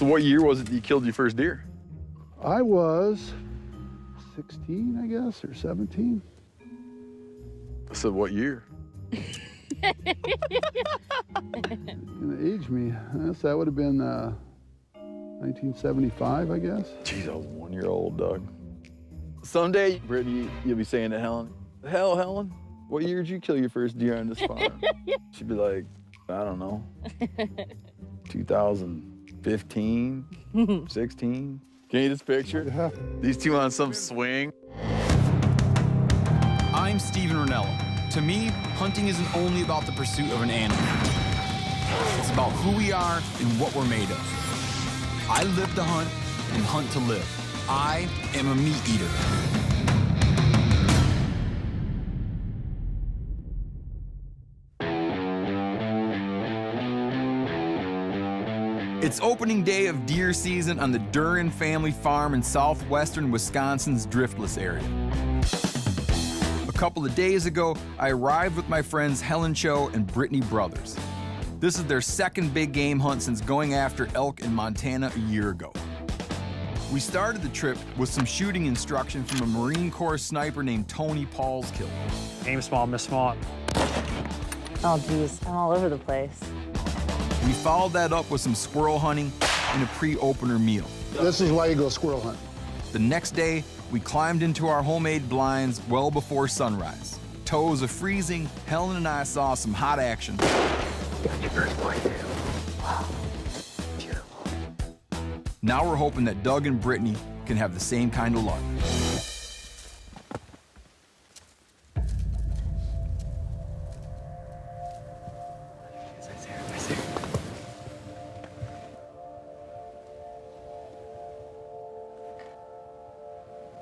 So what year was it that you killed your first deer? I was 16, I guess, or 17. I said, what year? Gonna age me. Yes, that would have been 1975, I guess. Jeez, I was 1 year old, Doug. Someday, Brittany, you'll be saying to Helen, hell, Helen, what year did you kill your first deer on this farm? She'd be like, I don't know, 2015, 16. Can you just picture Yeah. these two on some swing? I'm Steven Ranello. To me, hunting isn't only about the pursuit of an animal. It's about who we are and what we're made of. I live to hunt and hunt to live. I am a meat eater. It's opening day of deer season on the Duren family farm in southwestern Wisconsin's Driftless area. A couple of days ago, I arrived with my friends Helen and Brittany Brothers. This is their second big game hunt since going after elk in Montana a year ago. We started the trip with some shooting instruction from a Marine Corps sniper named Tony Paulskill. Aim small, miss small. Oh, geez, I'm all over the place. We followed that up with some squirrel hunting and a pre-opener meal. This is why you go squirrel hunting. The next day, we climbed into our homemade blinds well before sunrise. Toes of freezing, Helen and I saw some hot action. Got your first whitetail. Wow, beautiful. Now we're hoping that Doug and Brittany can have the same kind of luck.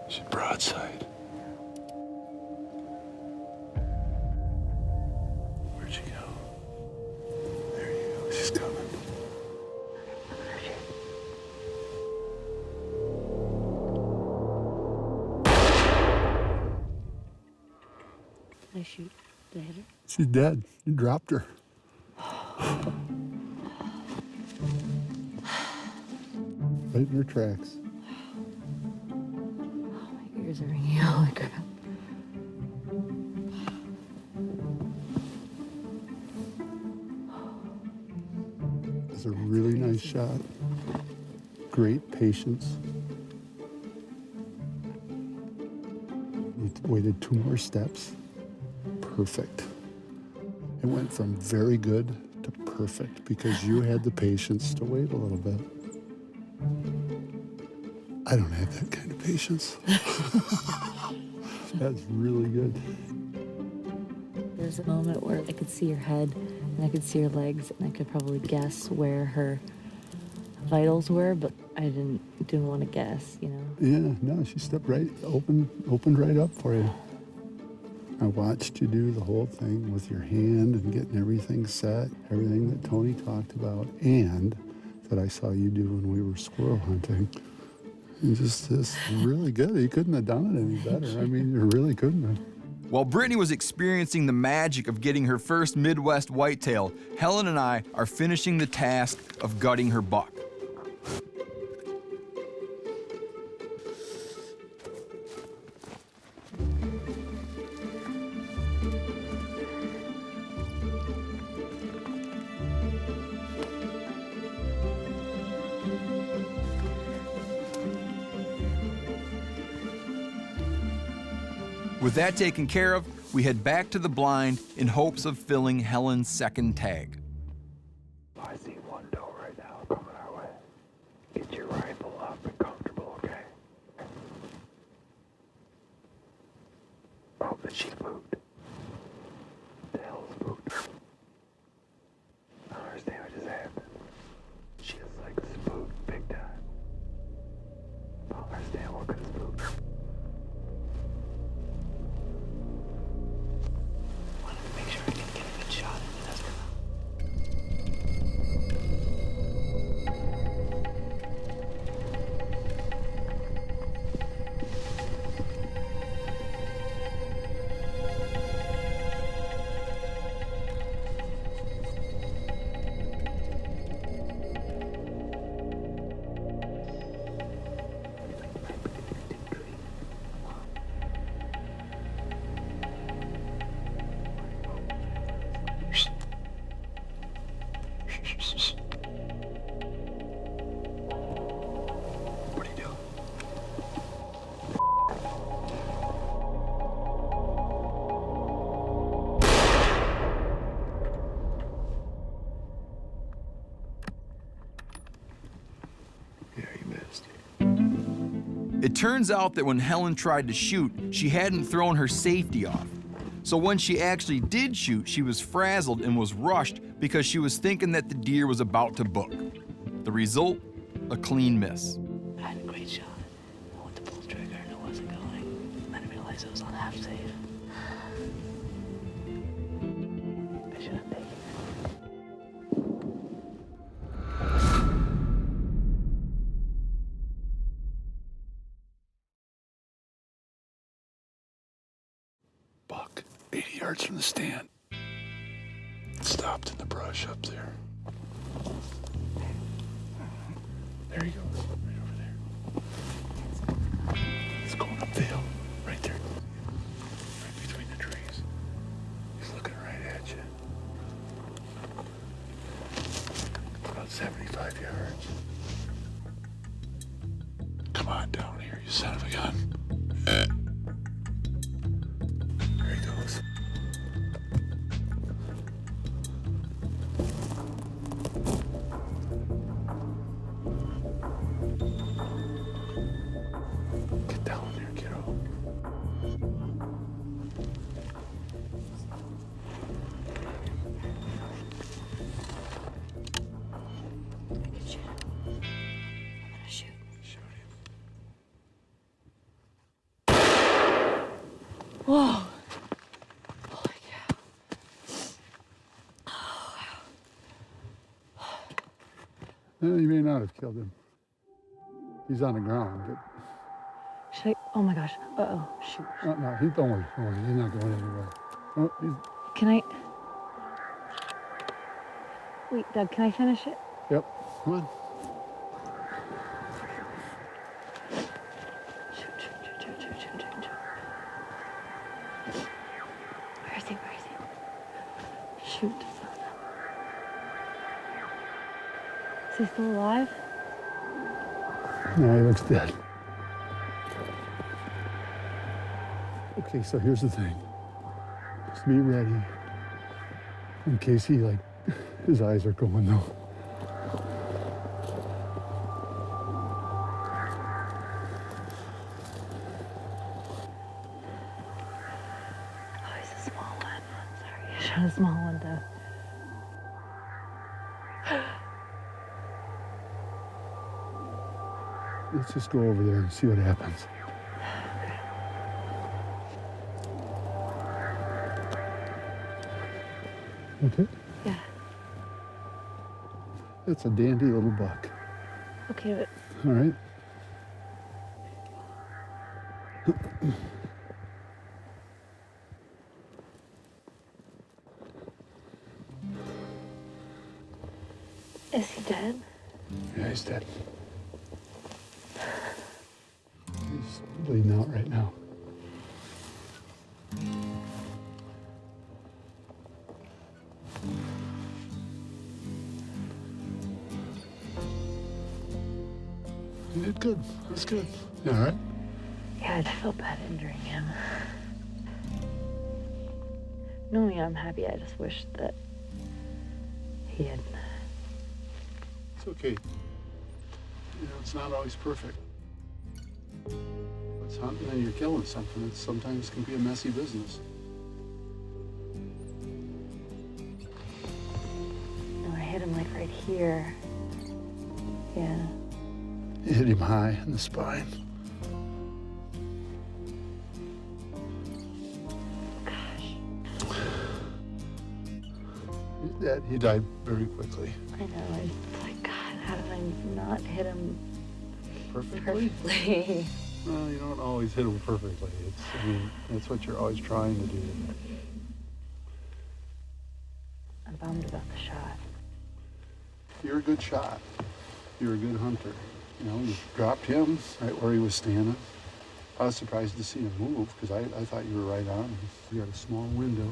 She's broadside. Where'd she go? There you go, she's coming. Did I shoot? Did I hit her? She's dead. You dropped her. Right in her tracks. My ears are ringing. Holy crap. It's a really nice shot. Great patience. We waited 2 more steps. Perfect. It went from very good to perfect because you had the patience to wait a little bit. I don't have that kind of patience. That's really good. There's a moment where I could see her head and I could see her legs and I could probably guess where her vitals were, but I didn't want to guess, you know? Yeah, no, she stepped right, opened right up for you. I watched you do the whole thing with your hand and getting everything set, everything that Tony talked about, and that I saw you do when we were squirrel hunting. And just really good. You couldn't have done it any better. I mean, you really couldn't have. While Brittany was experiencing the magic of getting her first Midwest whitetail, Helen and I are finishing the task of gutting her buck. With that taken care of, we head back to the blind in hopes of filling Helen's second tag. I see one doe right now coming our way. Get your rifle up and comfortable, okay? Oh, but she spooked. The hell spooked her? I don't understand what just happened. She is like spooked big time. I don't understand what could have spooked her. Make sure I can get a good shot at this. It turns out that when Helen tried to shoot, she hadn't thrown her safety off. So when she actually did shoot, she was frazzled and was rushed because she was thinking that the deer was about to book. The result, a clean miss. I had a great shot. I went to pull the trigger and it wasn't going. I didn't realize it was on half safe. I should have taken it. Buck, 80 yards from the stand. Stopped in the brush up there. There he goes, right over there. He's going up the hill, right there. Right between the trees. He's looking right at you. About 75 yards. Come on down here, you son of a gun. There he goes. Get down there, kiddo. I can shoot him. I'm gonna shoot. Shoot him. Whoa. Holy cow. You may not have killed him. He's on the ground, but Should I? Oh my gosh. Uh-oh. Shoot. no, he don't worry. He's not going anywhere. Oh, Can I? Wait, Doug, can I finish it? yep. Come on. Shoot, shoot, shoot, shoot, shoot, shoot, shoot, shoot. Where is he? Where is he? Shoot. Is he still alive? No, he looks dead. Okay, so here's the thing. Just be ready in case he, his eyes are going though. Oh, he's a small one. Sorry, I shot a small one though. Let's just go over there and see what happens. Okay? Yeah. That's a dandy little buck. Okay, but All right? is he dead? Yeah, he's dead. He's bleeding out right now. You did good. That's good. You all right? Yeah, I felt bad injuring him. Knowing I'm happy, I just wish that he had. It's okay. You know, it's not always perfect. It's hunting and you're killing something. It sometimes can be a messy business. No, I hit him like right here. Yeah. You hit him high in the spine. Gosh. He's dead. He died very quickly. I know. It's like, God, how did I not hit him Perfectly? perfectly? Well, you don't always hit him perfectly. I mean, that's what you're always trying to do. I'm bummed about the shot. You're a good shot. You're a good hunter. You know, you dropped him right where he was standing. I was surprised to see him move because I thought you were right on him. You got a small window.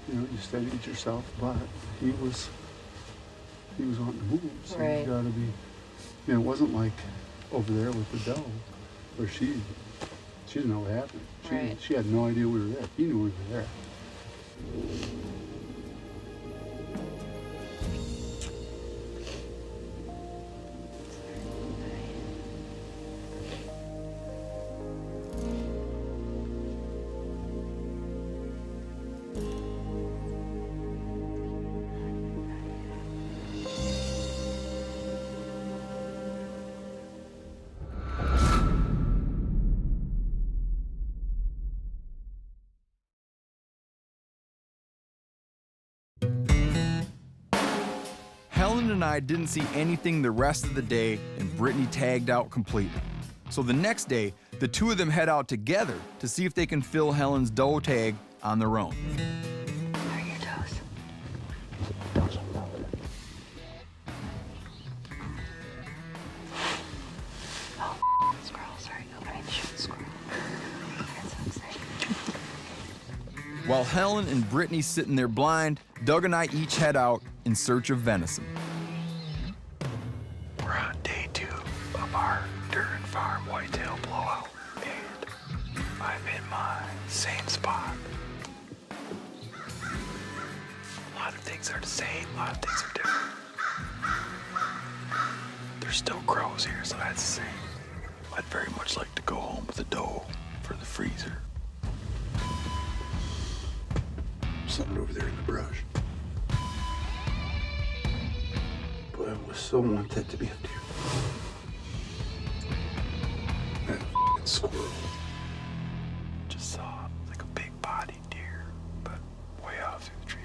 You know, you steadied yourself, but he was wanting to move. So Right. you got to be. You know, it wasn't like over there with the doe where she didn't know what happened. Right. She had no idea we were there. He knew we were there. and I didn't see anything the rest of the day, and Brittany tagged out completely. So the next day, the two of them head out together to see if they can fill Helen's doe tag on their own. How are your toes? Oh, squirrel, sorry. I mean, shoot, squirrel. That's so exciting. While Helen and Brittany sit in their blind, Doug and I each head out in search of venison. We're on day 2 of our Duren Farm whitetail blowout, and I'm in my same spot. A lot of things are the same, a lot of things are different. There's still crows here, so that's the same. I'd very much like to go home with a doe for the freezer. Something over there in the brush. But I so want that to be a deer. That f***ing squirrel. Just saw like a big bodied deer, but way out through the trees.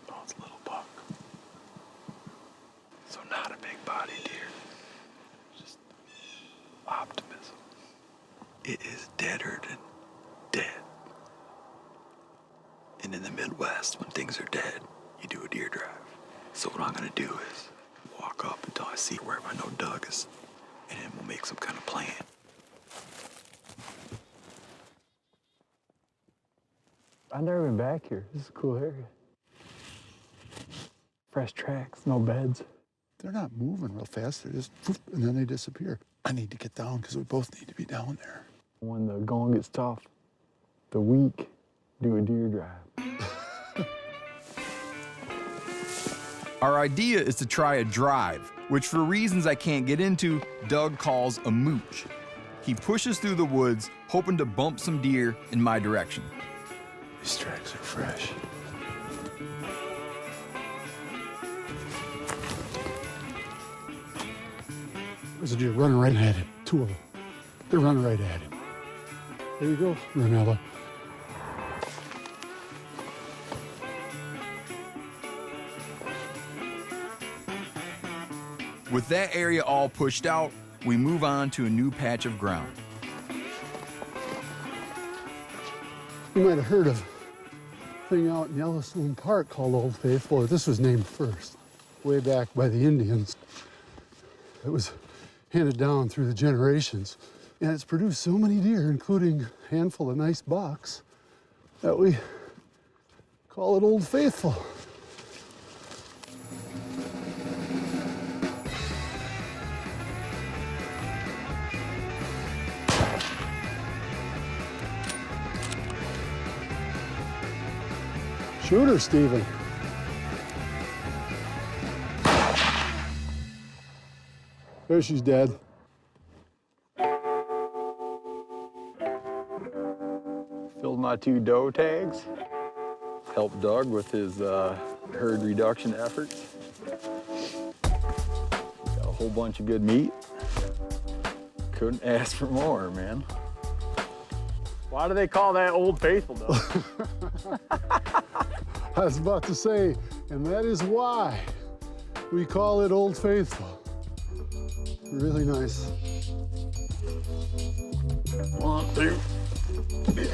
Oh, it's a little buck. So not a big bodied deer. Just optimism. It is deader than dead. And in the Midwest, when things are dead, you do a deer drive. So what I'm gonna do is walk up until I see wherever I know Doug is, and then we'll make some kind of plan. I've never been back here. This is a cool area. Fresh tracks, no beds. They're not moving real fast. They're just poof, and then they disappear. I need to get down because we both need to be down there. When the going gets tough, the weak do a deer drive. Our idea is to try a drive, which for reasons I can't get into, Doug calls a mooch. He pushes through the woods, hoping to bump some deer in my direction. These tracks are fresh. There's a deer running right at him. 2 of them. They're running right at him. There you go, Ranella. With that area all pushed out, we move on to a new patch of ground. You might have heard of a thing out in Yellowstone Park called Old Faithful. This was named first, way back by the Indians. It was handed down through the generations. And it's produced so many deer, including a handful of nice bucks, that we call it Old Faithful. Shoot her, Stephen. There, she's dead. Filled my 2 doe tags. Helped Doug with his herd reduction efforts. Got a whole bunch of good meat. Couldn't ask for more, man. Why do they call that Old Faithful, though? I was about to say, and that is why we call it Old Faithful. Really nice. 1, 2. Good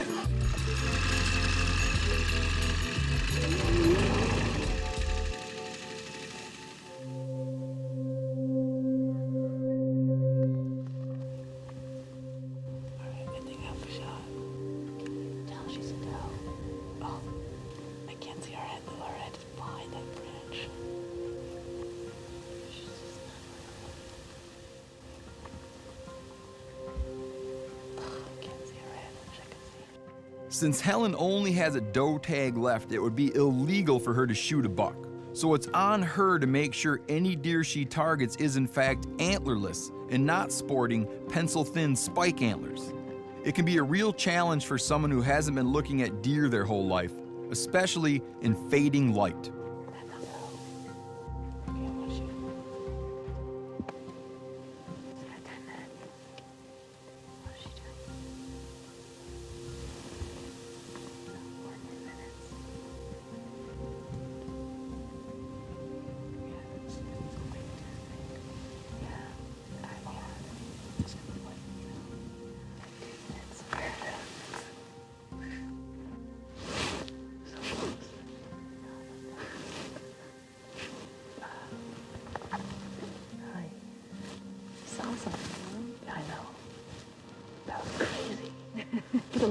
thing I was shot. Tell she's a doe. Oh, I can't see her head, though. Her head is behind that branch. She's just not. I can't see her head. I wish I could see. Since Helen only has a doe tag left, it would be illegal for her to shoot a buck. So it's on her to make sure any deer she targets is in fact antlerless and not sporting pencil-thin spike antlers. It can be a real challenge for someone who hasn't been looking at deer their whole life, especially in fading light. That's a doe. Okay, I'm gonna shoot. Is that 10 minutes? What is she doing? No, 4 more minutes.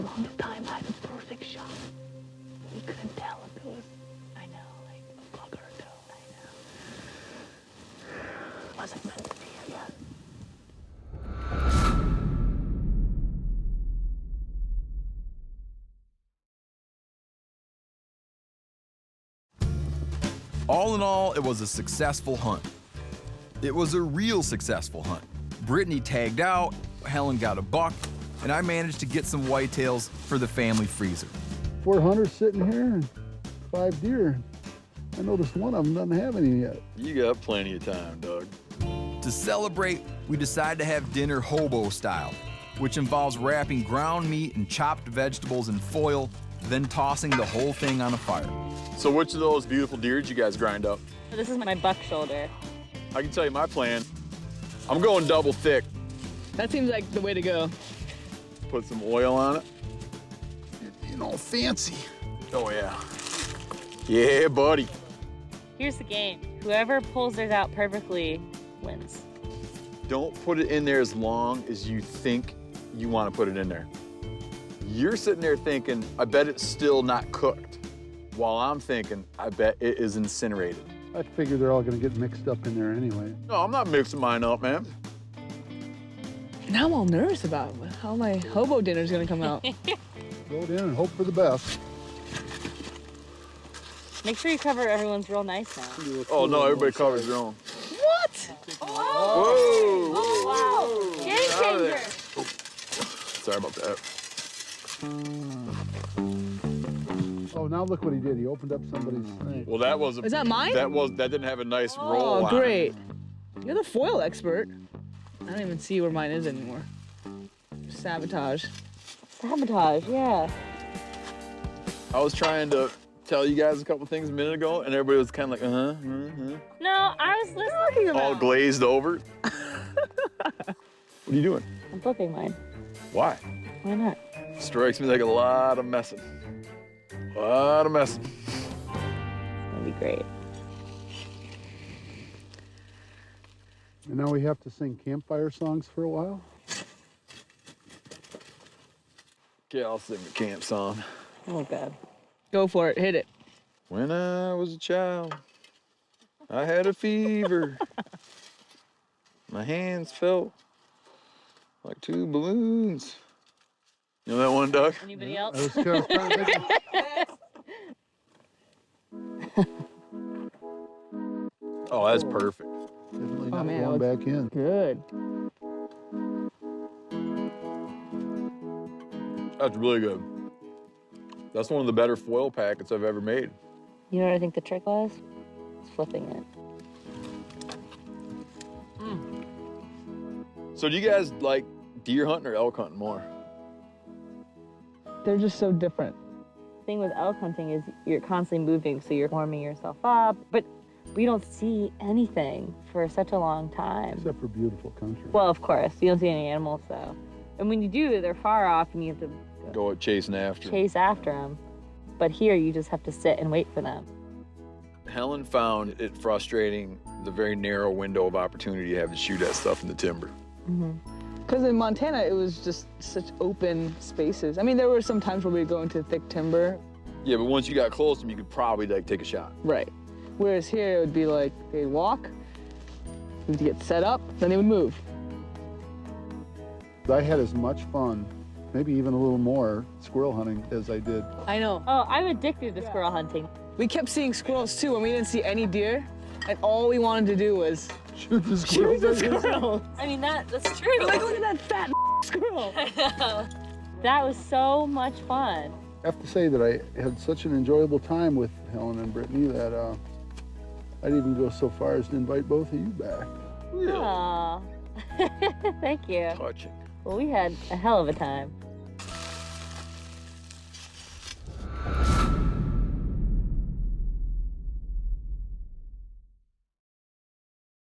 long time I had a perfect shot. You couldn't tell if it was, I know, like a bug or a doe. I know. Wasn't meant to be, I guess. All in all, it was a successful hunt. It was a real successful hunt. Brittany tagged out, Helen got a buck, and I managed to get some whitetails for the family freezer. 4 hunters sitting here and 5 deer. I noticed one of them doesn't have any yet. You got plenty of time, Doug. To celebrate, we decided to have dinner hobo style, which involves wrapping ground meat and chopped vegetables in foil, then tossing the whole thing on a fire. So which of those beautiful deer did you guys grind up? This is my buck shoulder. I can tell you my plan. I'm going double thick. That seems like the way to go. Put some oil on it. You know, fancy. Oh, yeah. Yeah, buddy. Here's the game. Whoever pulls theirs out perfectly wins. Don't put it in there as long as you think you want to put it in there. You're sitting there thinking, I bet it's still not cooked. While I'm thinking, I bet it is incinerated. I figure they're all going to get mixed up in there anyway. No, I'm not mixing mine up, man. Now I'm all nervous about how my hobo dinner's gonna come out. Throw it in and hope for the best. Make sure you cover everyone's real nice now. Oh, no, everybody covers their own. What? Whoa! Oh, wow. Game changer. Oh, sorry about that. Oh, now look what he did. He opened up somebody's thing. Well, that was Is that mine? That didn't have a nice roll Oh, on it. great. You're the foil expert. I don't even see where mine is anymore. Sabotage. Sabotage, yeah. I was trying to tell you guys a couple things a minute ago, and everybody was kind of like, No, I was listening. all glazed over. What are you doing? I'm flipping mine. Why? Why not? Strikes me like a lot of messing. A lot of messing. It's gonna be great. And now we have to sing campfire songs for a while? Okay, I'll sing the camp song. Oh, God. Go for it. Hit it. When I was a child, I had a fever. My hands felt like 2 balloons. You know that one, Doug? Anybody else? I was kind of trying to think of- Oh, that's perfect. Definitely not man, going back in. Good. That's really good. That's one of the better foil packets I've ever made. You know what I think the trick was? It's flipping it. So do you guys like deer hunting or elk hunting more? They're just so different. The thing with elk hunting is you're constantly moving, so you're warming yourself up, but we don't see anything for such a long time. Except for beautiful country. Well, of course, you don't see any animals, though. And when you do, they're far off and you have to Go chasing after. chase after them. But here, you just have to sit and wait for them. Helen found it frustrating the very narrow window of opportunity you have to shoot that stuff in the timber. Because in Montana, it was just such open spaces. I mean, there were some times where we'd go into thick timber. Yeah, but once you got close to them, you could probably like take a shot. Right. Whereas here, it would be like they'd walk, we'd get set up, then they would move. I had as much fun, maybe even a little more, squirrel hunting as I did. I know. Oh, I'm addicted to squirrel hunting. We kept seeing squirrels too, and we didn't see any deer. And all we wanted to do was Shoot the shoot squirrels. the squirrel. I mean, that's true. Like, look at that fat squirrel. That was so much fun. I have to say that I had such an enjoyable time with Helen and Brittany that I'd even go so far as to invite both of you back. Aw. Thank you. Touching. Well, we had a hell of a time.